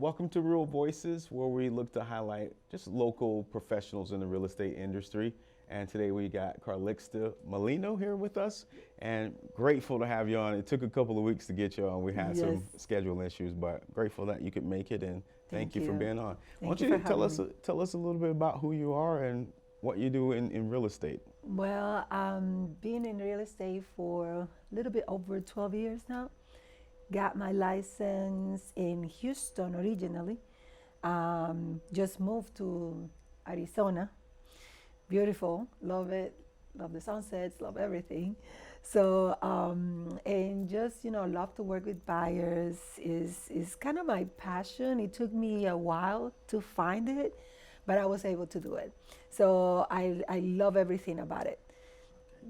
Welcome to Real Voices, where we look to highlight just local professionals in the real estate industry. And today we got Carlixta Maleno here with us, and grateful to have you on. It took a couple of weeks to get you on. We had Yes. some schedule issues, but grateful that you could make it, and thank you for being on. Why Thank don't you you for tell having us me. tell us a little bit about who you are and what you do in real estate? Well, been in real estate for a little bit over 12 years now. Got my license in Houston originally. Just moved to Arizona. Beautiful, love it, love the sunsets, love everything. So, and just love to work with buyers is kind of my passion. It took me a while to find it, but I was able to do it. So I love everything about it.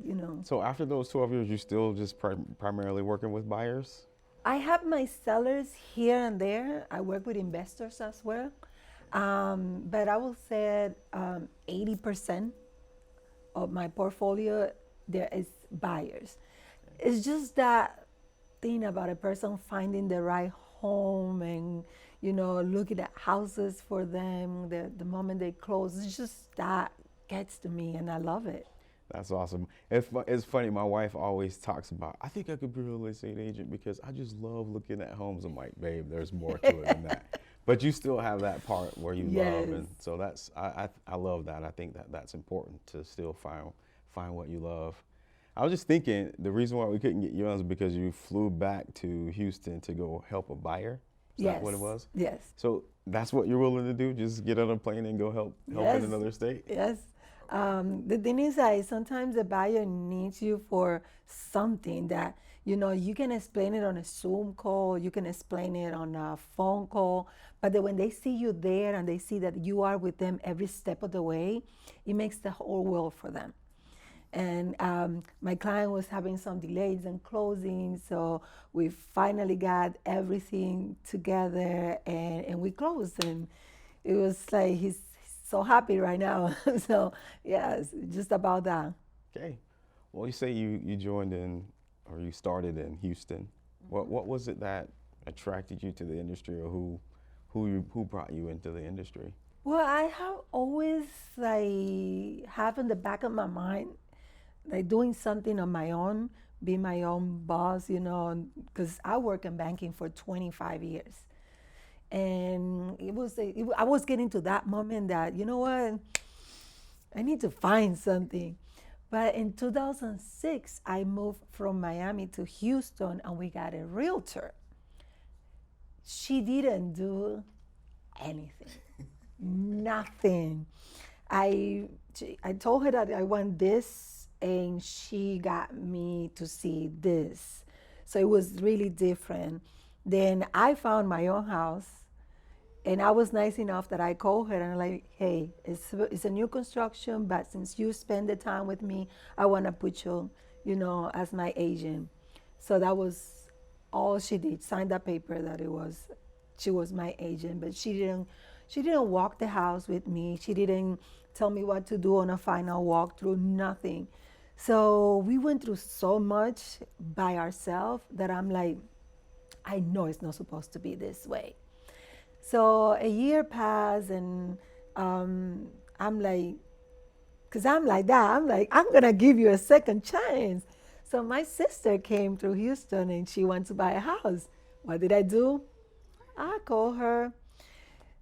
You know, So after those 12 years, you still just primarily working with buyers? I have my sellers here and there. I work with investors as well. But I will say 80% of my portfolio there is buyers. It's just that thing about a person finding the right home and looking at houses for them the moment they close. It's just that gets to me and I love it. That's awesome. It's funny. My wife always talks about, I think I could be a real estate agent because I just love looking at homes. I'm like, babe, there's more to it than that. But you still have that part where you love, Yes. and so I love that. I think that's important to still find what you love. I was just thinking the reason why we couldn't get you on is because you flew back to Houston to go help a buyer. Is that what it was? Yes. So that's what you're willing to do? Just get on a plane and go help in Yes. another state? Yes. The thing is that sometimes the buyer needs you for something that, you can explain it on a Zoom call, you can explain it on a phone call, but then when they see you there and they see that you are with them every step of the way, it makes the whole world for them. And my client was having some delays in closing, so we finally got everything together and we closed. And it was like he's so happy right now. So, yes, just about that. Okay. Well, you say you joined in, or you started in Houston. What was it that attracted you to the industry, or who brought you into the industry? Well, I have always like have in the back of my mind like doing something on my own, be my own boss, because I work in banking for 25 years. And I was getting to that moment that, you know what, I need to find something. But in 2006, I moved from Miami to Houston and we got a realtor. She didn't do anything, nothing. I told her that I want this, and she got me to see this. So it was really different. Then I found my own house, and I was nice enough that I called her and I'm like, hey, it's a new construction, but since you spend the time with me, I want to put you, as my agent. So that was all she did. Sign that paper that she was my agent, but she didn't walk the house with me. She didn't tell me what to do on a final walkthrough, nothing. So we went through so much by ourselves that I'm like, I know it's not supposed to be this way. So a year passed, and I'm like, because I'm like that, I'm like, I'm going to give you a second chance. So my sister came through Houston and she wants to buy a house. What did I do? I called her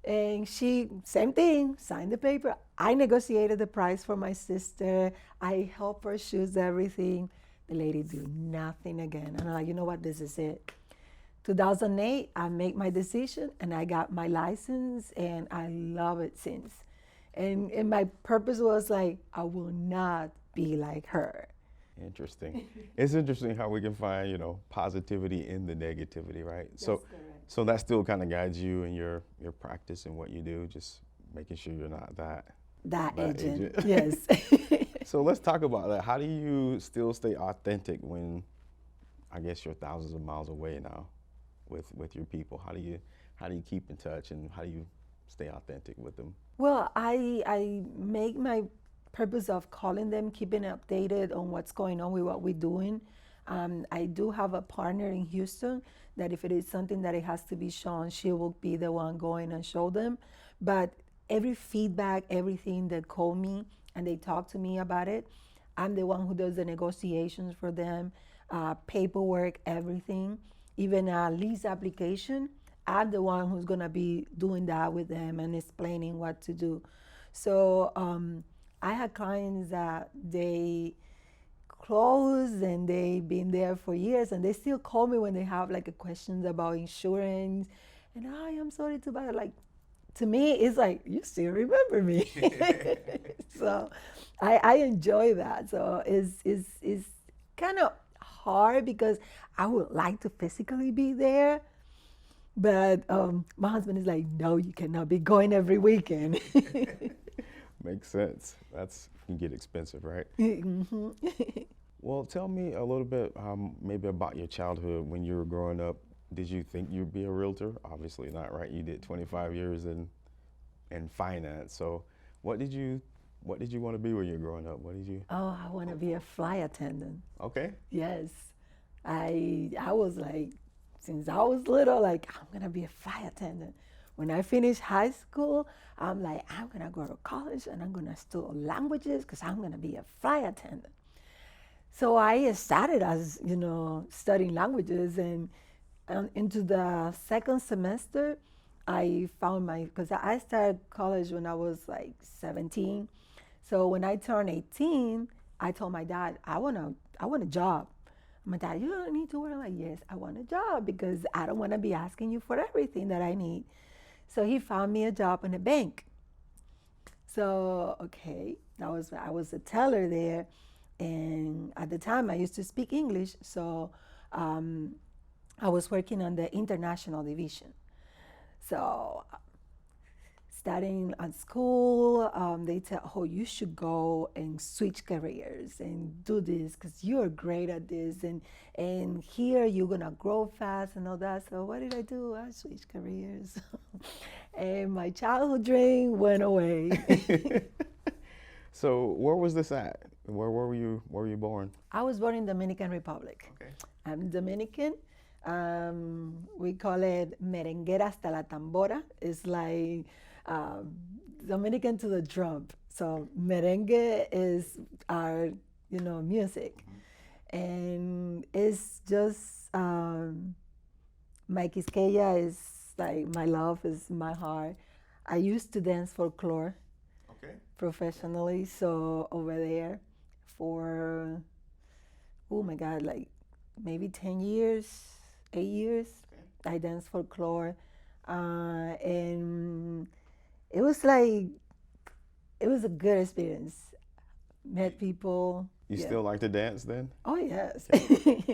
and she, same thing, signed the paper. I negotiated the price for my sister. I helped her choose everything. The lady did nothing again. And I'm like, you know what, this is it. 2008, I made my decision and I got my license and I love it since. And my purpose was like, I will not be like her. Interesting. It's interesting how we can find, positivity in the negativity, right? So, correct. so that still kind of guides you in your practice and what you do, just making sure you're not That that agent, agent. yes. So let's talk about that. How do you still stay authentic when, I guess, you're thousands of miles away now with your people? How do you keep in touch, and how do you stay authentic with them? Well, I make my purpose of calling them, keeping updated on what's going on with what we're doing. I do have a partner in Houston that if it is something that it has to be shown, she will be the one going and show them. But every feedback, everything they call me and they talk to me about it, I'm the one who does the negotiations for them, paperwork, everything, even a lease application. I'm the one who's gonna be doing that with them and explaining what to do. So I had clients that they closed and they've been there for years and they still call me when they have like a questions about insurance and I am sorry to bother. Like to me it's like you still remember me. So I enjoy that. So it's kind of hard because I would like to physically be there, but my husband is like, no, you cannot be going every weekend. Makes sense. That's can get expensive, right? Mhm. Well, tell me a little bit maybe about your childhood when you were growing up. Did you think you'd be a realtor? Obviously not, right? You did 25 years in finance. So what did you want to be when you were growing up? What did you? Oh, I want to be a flight attendant. Okay. Yes, I was like, since I was little, like I'm gonna be a flight attendant. When I finished high school, I'm like, I'm gonna go to college and I'm gonna study languages because I'm gonna be a flight attendant. So I started as studying languages, and into the second semester, I found because I started college when I was like 17. So when I turned 18, I told my dad, I want a job. My dad, you don't need to work. I'm like, yes, I want a job because I don't want to be asking you for everything that I need. So he found me a job in a bank. So okay, I was a teller there, and at the time I used to speak English, so I was working on the international division. So starting at school, they tell, oh, you should go and switch careers and do this because you're great at this, and here you're gonna grow fast and all that. So what did I do? I switched careers, and my childhood dream went away. So where was this at? Where were you? Where were you born? I was born in Dominican Republic. Okay. I'm Dominican. We call it merenguera hasta la tambora. It's like Dominican to the drum. So merengue is our, music, and it's just my Quisqueya is like my love, is my heart. I used to dance folklore. Okay. Professionally, so over there for oh my God, like maybe 10 years, 8 years. Okay. I danced folklore, and it was a good experience. Met people. You Yeah. still like to dance then? Oh yes.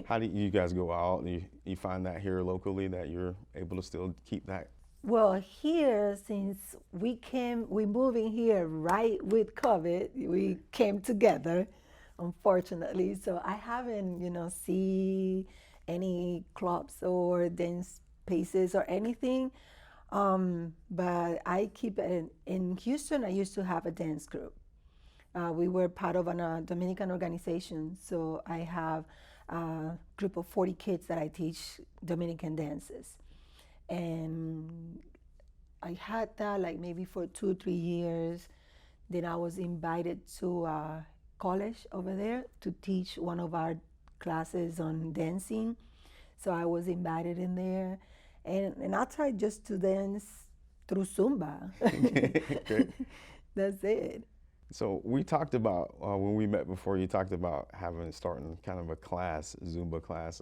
How do you guys go out? You find that here locally that you're able to still keep that? Well, here, since we moved in here right with COVID, we came together, unfortunately. So I haven't, see any clubs or dance spaces or anything. But I keep it in Houston. I used to have a dance group. We were part of a Dominican organization, so I have a group of 40 kids that I teach Dominican dances. And I had that like maybe for 2 or 3 years. Then I was invited to college over there to teach one of our classes on dancing. So I was invited in there, and I tried just to dance through Zumba. Okay. That's it. So we talked about when we met before. You talked about starting kind of a class, Zumba class.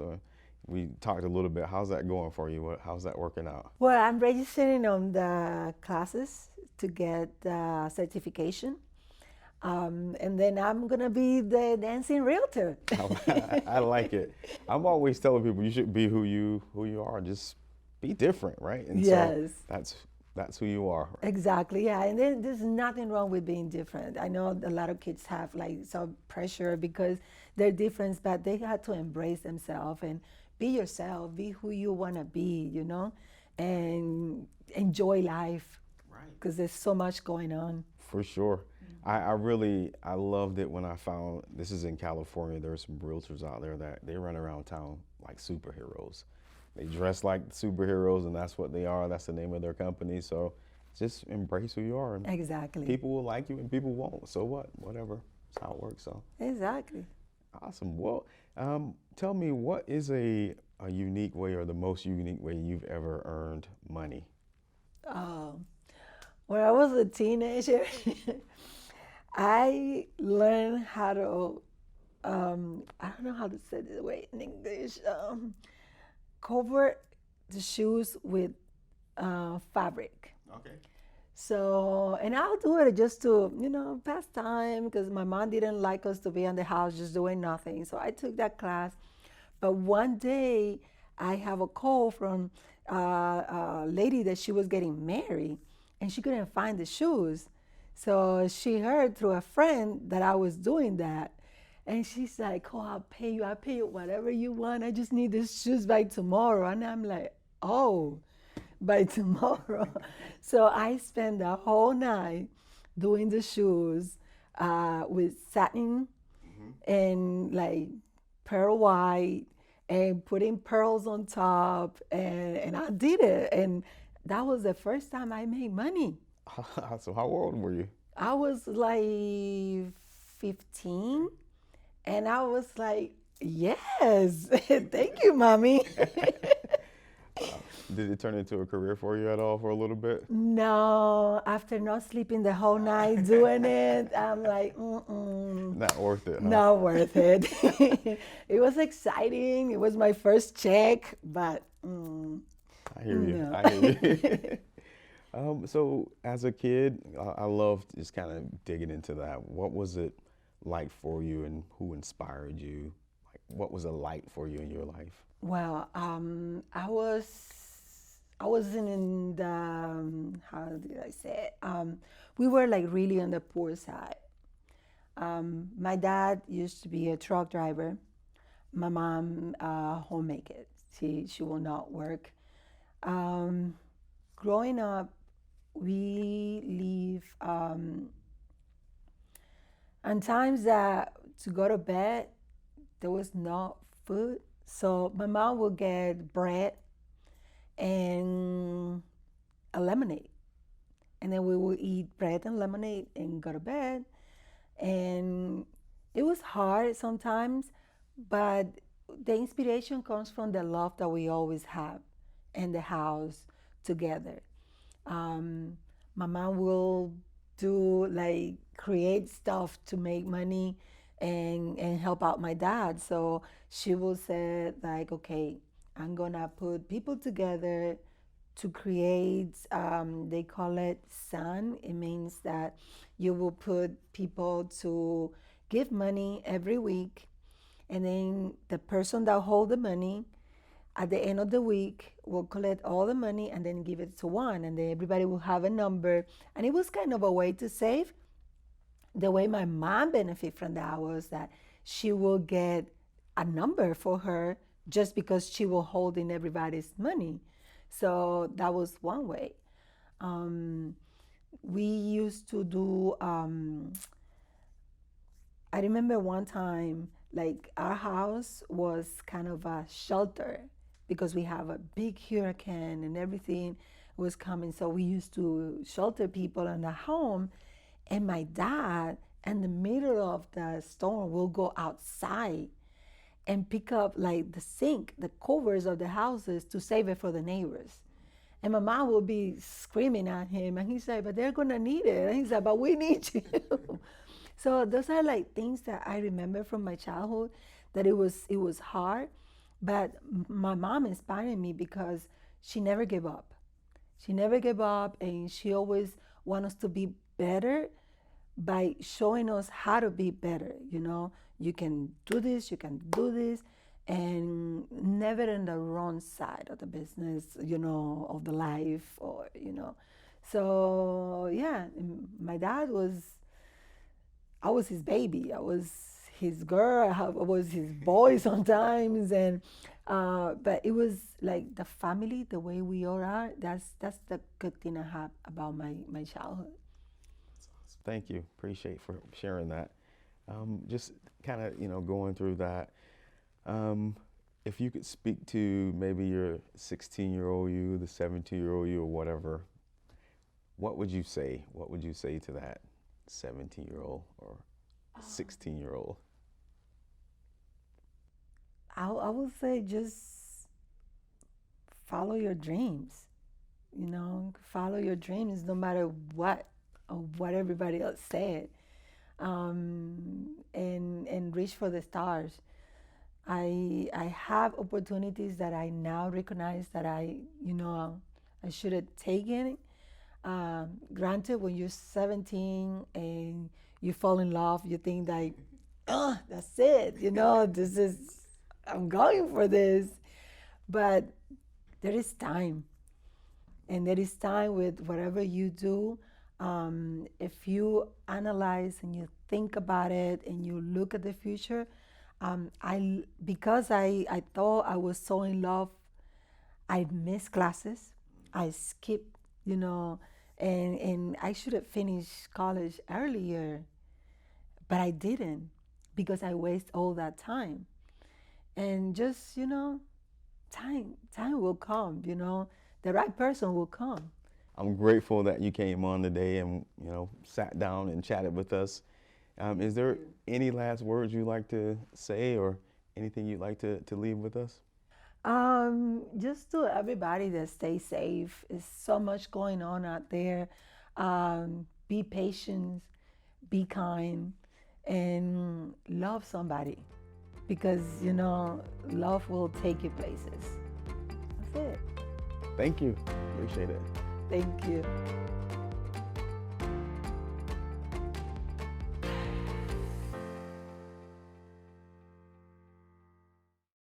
We talked a little bit. How's that going for you? How's that working out? Well, I'm registering on the classes to get the certification. And then I'm gonna be the dancing realtor. I like it. I'm always telling people you should be who you are. Just be different, right? And Yes. So that's who you are. Exactly, yeah. And then there's nothing wrong with being different. I know a lot of kids have like some pressure because they're different, but they have to embrace themselves and be yourself, be who you wanna be, and enjoy life. Right. because there's so much going on. For sure. I loved it when I found, this is in California, there are some realtors out there that they run around town like superheroes. They dress like superheroes, and that's what they are. That's the name of their company. So just embrace who you are. And Exactly. people will like you and people won't. So what? Whatever. That's how it works. So Exactly. awesome. Well, tell me, what is a unique way or the most unique way you've ever earned money? When I was a teenager, I learned how to, I don't know how to say this way in English, cover the shoes with fabric. Okay. So, and I'll do it just to, pass time because my mom didn't like us to be in the house just doing nothing. So I took that class. But one day I have a call from a lady that she was getting married and she couldn't find the shoes. So she heard through a friend that I was doing that. And she's like, oh, I'll pay you whatever you want. I just need these shoes by tomorrow. And I'm like, oh, by tomorrow. So I spent the whole night doing the shoes with satin and like pearl white and putting pearls on top. And I did it. And that was the first time I made money. So how old were you? I was like 15. And I was like, yes, thank you, mommy. Did it turn into a career for you at all for a little bit? No, after not sleeping the whole night doing it, I'm like, Not worth it, huh? not worth it. It was exciting. It was my first check, but I hear you. no. I hear you. So as a kid, I loved just kind of digging into that. What was it like for you, and who inspired you? Like, what was a light for you in your life? Well, I wasn't in the how did I say it? We were like really on the poor side. My dad used to be a truck driver. My mom homemaker. She will not work. Growing up, we live on times that to go to bed there was no food. So my mom would get bread and a lemonade. And then we would eat bread and lemonade and go to bed. And it was hard sometimes, but the inspiration comes from the love that we always have in the house together. My mom will do like create stuff to make money and help out my dad. So she will say like, okay, I'm gonna put people together to create, they call it SAN. It means that you will put people to give money every week, and then the person that hold the money at the end of the week will collect all the money and then give it to one, and then everybody will have a number. And it was kind of a way to save. The way my mom benefited from that was that she will get a number for her just because she will hold in everybody's money. So that was one way. We used to do, I remember one time, like our house was kind of a shelter because we have a big hurricane and everything was coming. So we used to shelter people in the home. And my dad, in the middle of the storm, will go outside and pick up like the sink, the covers of the houses to save it for the neighbors. And my mom will be screaming at him, and he said, but they're gonna need it. And he said, but we need you. So those are like things that I remember from my childhood, that it was hard, but my mom inspired me because she never gave up. She never gave up, and she always wanted us to be better by showing us how to be better. You can do this, you can do this, and never in the wrong side of the business, of the life, or. So yeah, my dad I was his baby. I was his girl, I was his boy sometimes, and but it was like the family, the way we all are. That's the good thing I have about my childhood. Thank you. Appreciate for sharing that. Just kind of, going through that. If you could speak to maybe your 16-year-old you, the 17-year-old you, or whatever, what would you say? What would you say to that 17-year-old or 16-year-old? I would say just follow your dreams. Follow your dreams no matter what everybody else said, and reach for the stars. I have opportunities that I now recognize that I should have taken. Granted, when you're 17 and you fall in love, you think like, oh, that's it. This is, I'm going for this. But there is time, and there is time with whatever you do. If you analyze and you think about it and you look at the future, because I thought I was so in love, I missed classes. I skipped, and I should have finished college earlier, but I didn't because I wasted all that time. And just, time will come, the right person will come. I'm grateful that you came on today and, sat down and chatted with us. Is there any last words you'd like to say or anything you'd like to leave with us? Just to everybody that stay safe. There's so much going on out there. Be patient, be kind, and love somebody because, love will take you places. That's it. Thank you. Appreciate it. Thank you.